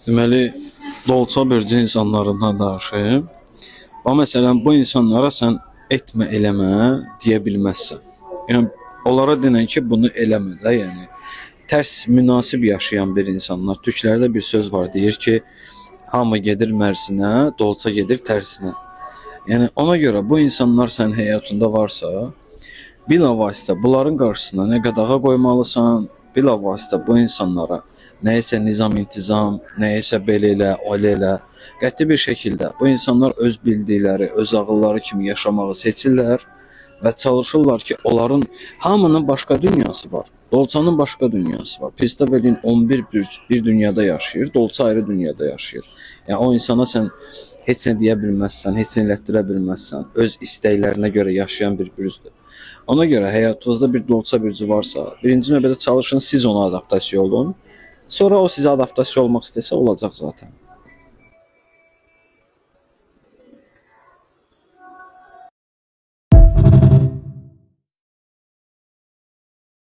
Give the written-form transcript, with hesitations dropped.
Deməli, dolça bürcü insanlarından danışayım. Ama məsələn, bu insanlara sən etmə, eləmə deyə bilməzsən. Yəni, onlara denən ki, bunu eləmə də, yəni. Tərs münasib yaşayan bir insanlar. Türklərdə bir söz var, deyir ki, hamı gedir Mərsinə, dolça gedir tərsinə. Yəni, ona görə bu insanlar sənin həyatında varsa, bilavasitə bunların qarşısına nə qadağa qoymalısan, bilavasitə bu insanlara nəyəsə nizam-intizam, nəyəsə belə elə, öyle elə, qəti bir şəkildə bu insanlar öz bildikləri, öz ağılları kimi yaşamağı seçirlər və çalışırlar ki, onların hamının başqa dünyası var. Dolçanın başqa dünyası var. Pistavelin 11 bir dünyada yaşayır, Dolça ayrı dünyada yaşayır. Yəni o insana sən heç nə deyə bilməzsən, heç nə elətdirə bilməzsən. Öz istəklərinə görə yaşayan bir bürüzdür. Ona görə həyatınızda bir dolça bürcü varsa, birinci növbədə çalışın siz ona adaptasiya olun. Sonra o sizə adaptasiya olmaq istəsə olacaq zaten.